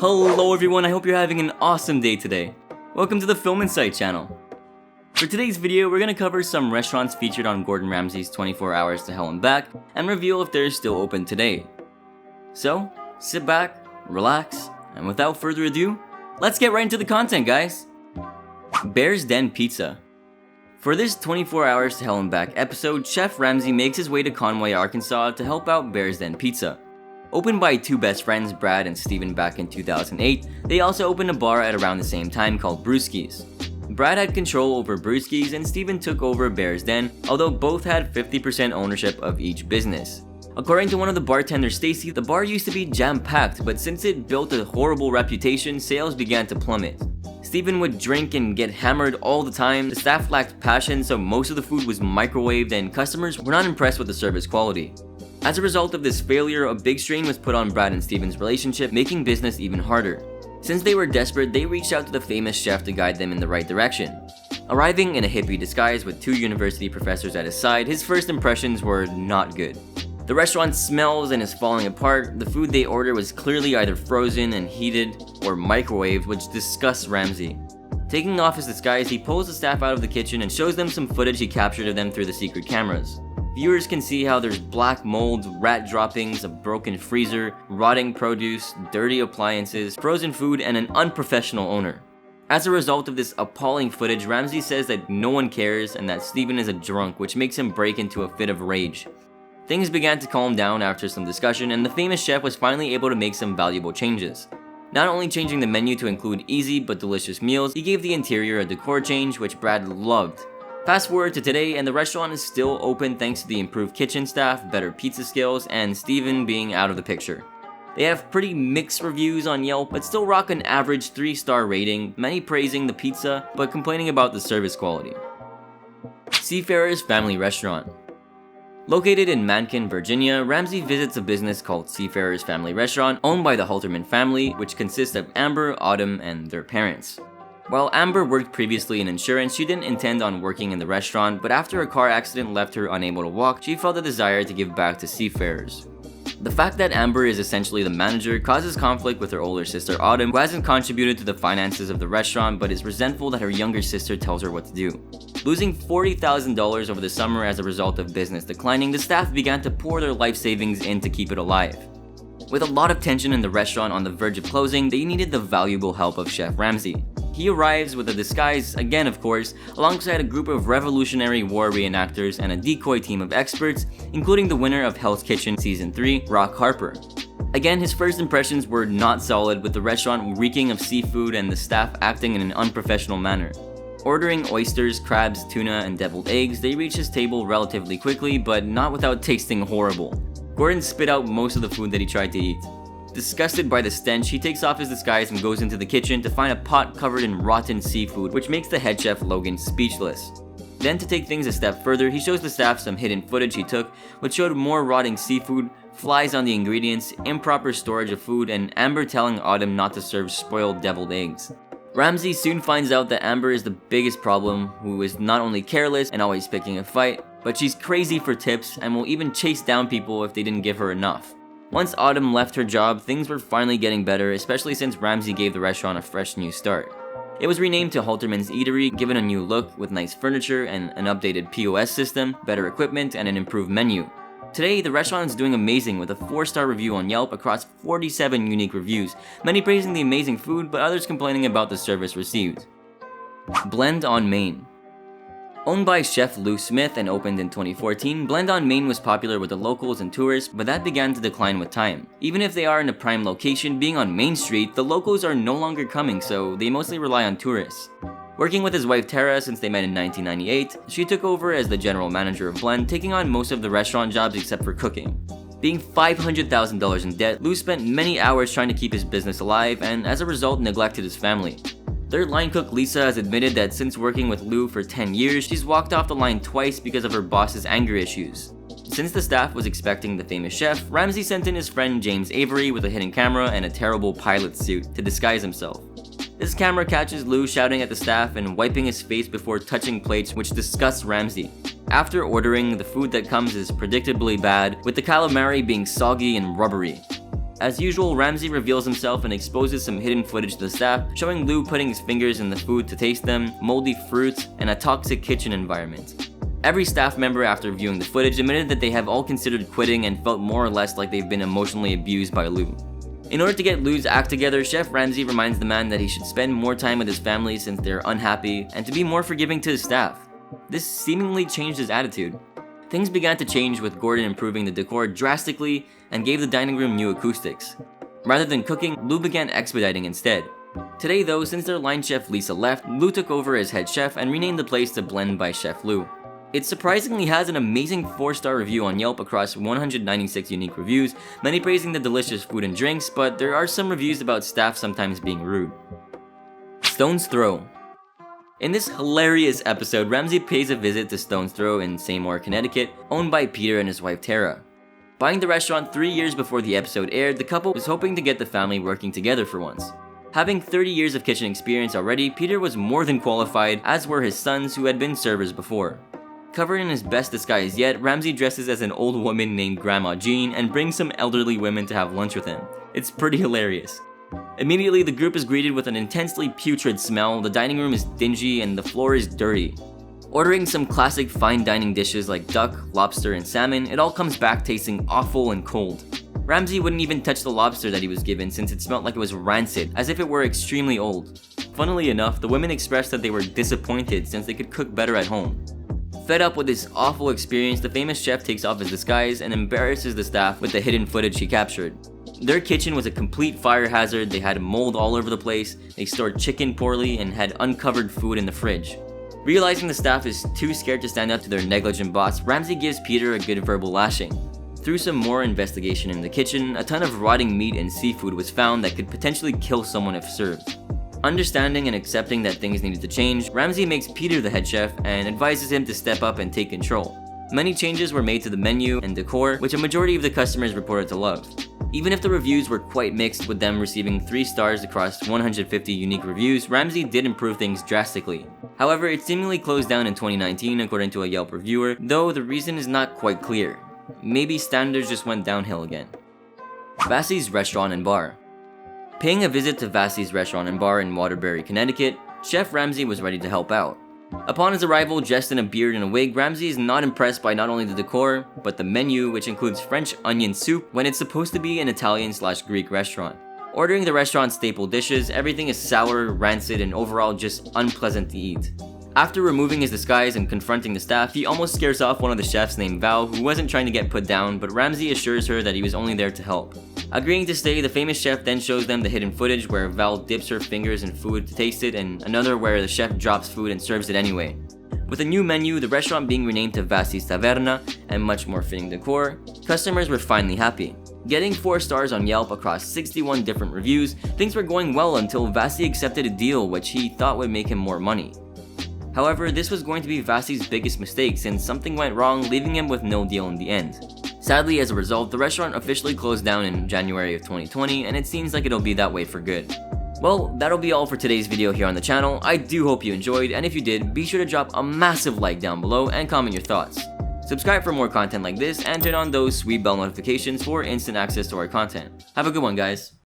Hello everyone, I hope you're having an awesome day today. Welcome to the Film Insight channel. For today's video, we're going to cover some restaurants featured on Gordon Ramsay's 24 Hours to Hell and Back and reveal if they're still open today. So, sit back, relax, and without further ado, let's get right into the content, guys! Bear's Den Pizza. For this 24 Hours to Hell and Back episode, Chef Ramsay makes his way to Conway, Arkansas to help out Bear's Den Pizza. Opened by two best friends, Brad and Steven, back in 2008, they also opened a bar at around the same time called Brewski's. Brad had control over Brewski's and Steven took over Bear's Den, although both had 50% ownership of each business. According to one of the bartenders, Stacy, the bar used to be jam-packed, but since it built a horrible reputation, sales began to plummet. Steven would drink and get hammered all the time, the staff lacked passion, so most of the food was microwaved and customers were not impressed with the service quality. As a result of this failure, a big strain was put on Brad and Steven's relationship, making business even harder. Since they were desperate, they reached out to the famous chef to guide them in the right direction. Arriving in a hippie disguise with two university professors at his side, his first impressions were not good. The restaurant smells and is falling apart, the food they order was clearly either frozen and heated or microwaved, which disgusts Ramsay. Taking off his disguise, he pulls the staff out of the kitchen and shows them some footage he captured of them through the secret cameras. Viewers can see how there's black mold, rat droppings, a broken freezer, rotting produce, dirty appliances, frozen food, and an unprofessional owner. As a result of this appalling footage, Ramsay says that no one cares and that Steven is a drunk, which makes him break into a fit of rage. Things began to calm down after some discussion, and the famous chef was finally able to make some valuable changes. Not only changing the menu to include easy but delicious meals, he gave the interior a decor change, which Brad loved. Fast forward to today, and the restaurant is still open thanks to the improved kitchen staff, better pizza skills, and Steven being out of the picture. They have pretty mixed reviews on Yelp, but still rock an average 3-star rating, many praising the pizza, but complaining about the service quality. Seafarer's Family Restaurant. Located in Mankin, Virginia, Ramsay visits a business called Seafarer's Family Restaurant, owned by the Halterman family, which consists of Amber, Autumn, and their parents. While Amber worked previously in insurance, she didn't intend on working in the restaurant, but after a car accident left her unable to walk, she felt a desire to give back to seafarers. The fact that Amber is essentially the manager causes conflict with her older sister Autumn, who hasn't contributed to the finances of the restaurant but is resentful that her younger sister tells her what to do. Losing $40,000 over the summer as a result of business declining, the staff began to pour their life savings in to keep it alive. With a lot of tension in the restaurant on the verge of closing, they needed the valuable help of Chef Ramsay. He arrives with a disguise, again of course, alongside a group of Revolutionary War reenactors and a decoy team of experts, including the winner of Hell's Kitchen Season 3, Rock Harper. Again, his first impressions were not solid, with the restaurant reeking of seafood and the staff acting in an unprofessional manner. Ordering oysters, crabs, tuna, and deviled eggs, they reach his table relatively quickly, but not without tasting horrible. Gordon spit out most of the food that he tried to eat. Disgusted by the stench, he takes off his disguise and goes into the kitchen to find a pot covered in rotten seafood, which makes the head chef Logan speechless. Then, to take things a step further, he shows the staff some hidden footage he took, which showed more rotting seafood, flies on the ingredients, improper storage of food, and Amber telling Autumn not to serve spoiled deviled eggs. Ramsay soon finds out that Amber is the biggest problem, who is not only careless and always picking a fight, but she's crazy for tips and will even chase down people if they didn't give her enough. Once Autumn left her job, things were finally getting better, especially since Ramsay gave the restaurant a fresh new start. It was renamed to Halterman's Eatery, given a new look with nice furniture and an updated POS system, better equipment, and an improved menu. Today, the restaurant is doing amazing with a 4-star review on Yelp across 47 unique reviews, many praising the amazing food, but others complaining about the service received. Blend on Main. Owned by Chef Lou Smith and opened in 2014, Blend on Main was popular with the locals and tourists, but that began to decline with time. Even if they are in a prime location, being on Main Street, the locals are no longer coming, so they mostly rely on tourists. Working with his wife Tara since they met in 1998, she took over as the general manager of Blend, taking on most of the restaurant jobs except for cooking. Being $500,000 in debt, Lou spent many hours trying to keep his business alive and as a result neglected his family. Their line cook Lisa has admitted that since working with Lou for 10 years, she's walked off the line twice because of her boss's anger issues. Since the staff was expecting the famous chef, Ramsay sent in his friend James Avery with a hidden camera and a terrible pilot suit to disguise himself. This camera catches Lou shouting at the staff and wiping his face before touching plates, which disgusts Ramsay. After ordering, the food that comes is predictably bad, with the calamari being soggy and rubbery. As usual, Ramsey reveals himself and exposes some hidden footage to the staff, showing Lou putting his fingers in the food to taste them, moldy fruits, and a toxic kitchen environment. Every staff member after viewing the footage admitted that they have all considered quitting and felt more or less like they've been emotionally abused by Lou. In order to get Lou's act together, Chef Ramsey reminds the man that he should spend more time with his family since they're unhappy, and to be more forgiving to his staff. This seemingly changed his attitude. Things began to change with Gordon improving the decor drastically and gave the dining room new acoustics. Rather than cooking, Lou began expediting instead. Today though, since their line chef Lisa left, Lou took over as head chef and renamed the place to Blend by Chef Lou. It surprisingly has an amazing 4-star review on Yelp across 196 unique reviews, many praising the delicious food and drinks, but there are some reviews about staff sometimes being rude. Stone's Throw. In this hilarious episode, Ramsey pays a visit to Stone's Throw in Seymour, Connecticut, owned by Peter and his wife Tara. Buying the restaurant 3 years before the episode aired, the couple was hoping to get the family working together for once. Having 30 years of kitchen experience already, Peter was more than qualified, as were his sons who had been servers before. Covered in his best disguise yet, Ramsey dresses as an old woman named Grandma Jean and brings some elderly women to have lunch with him. It's pretty hilarious. Immediately, the group is greeted with an intensely putrid smell, the dining room is dingy, and the floor is dirty. Ordering some classic fine dining dishes like duck, lobster, and salmon, it all comes back tasting awful and cold. Ramsey wouldn't even touch the lobster that he was given since it smelled like it was rancid, as if it were extremely old. Funnily enough, the women expressed that they were disappointed since they could cook better at home. Fed up with this awful experience, the famous chef takes off his disguise and embarrasses the staff with the hidden footage he captured. Their kitchen was a complete fire hazard, they had mold all over the place, they stored chicken poorly, and had uncovered food in the fridge. Realizing the staff is too scared to stand up to their negligent boss, Ramsey gives Peter a good verbal lashing. Through some more investigation in the kitchen, a ton of rotting meat and seafood was found that could potentially kill someone if served. Understanding and accepting that things needed to change, Ramsey makes Peter the head chef and advises him to step up and take control. Many changes were made to the menu and decor, which a majority of the customers reported to love. Even if the reviews were quite mixed, with them receiving 3 stars across 150 unique reviews, Ramsey did improve things drastically. However, it seemingly closed down in 2019 according to a Yelp reviewer, though the reason is not quite clear. Maybe standards just went downhill again. Vassie's Restaurant and Bar. Paying a visit to Vassie's Restaurant and Bar in Waterbury, Connecticut, Chef Ramsey was ready to help out. Upon his arrival, dressed in a beard and a wig, Ramsey is not impressed by not only the decor, but the menu, which includes French onion soup when it's supposed to be an Italian/Greek restaurant. Ordering the restaurant's staple dishes, everything is sour, rancid, and overall just unpleasant to eat. After removing his disguise and confronting the staff, he almost scares off one of the chefs named Val, who wasn't trying to get put down, but Ramsey assures her that he was only there to help. Agreeing to stay, the famous chef then shows them the hidden footage where Val dips her fingers in food to taste it, and another where the chef drops food and serves it anyway. With a new menu, the restaurant being renamed to Vassie's Taverna, and much more fitting decor, customers were finally happy. Getting 4 stars on Yelp across 61 different reviews, things were going well until Vassie accepted a deal which he thought would make him more money. However, this was going to be Vassie's biggest mistake since something went wrong, leaving him with no deal in the end. Sadly, as a result, the restaurant officially closed down in January of 2020, and it seems like it'll be that way for good. Well, that'll be all for today's video here on the channel. I do hope you enjoyed, and if you did, be sure to drop a massive like down below and comment your thoughts. Subscribe for more content like this, and turn on those sweet bell notifications for instant access to our content. Have a good one, guys.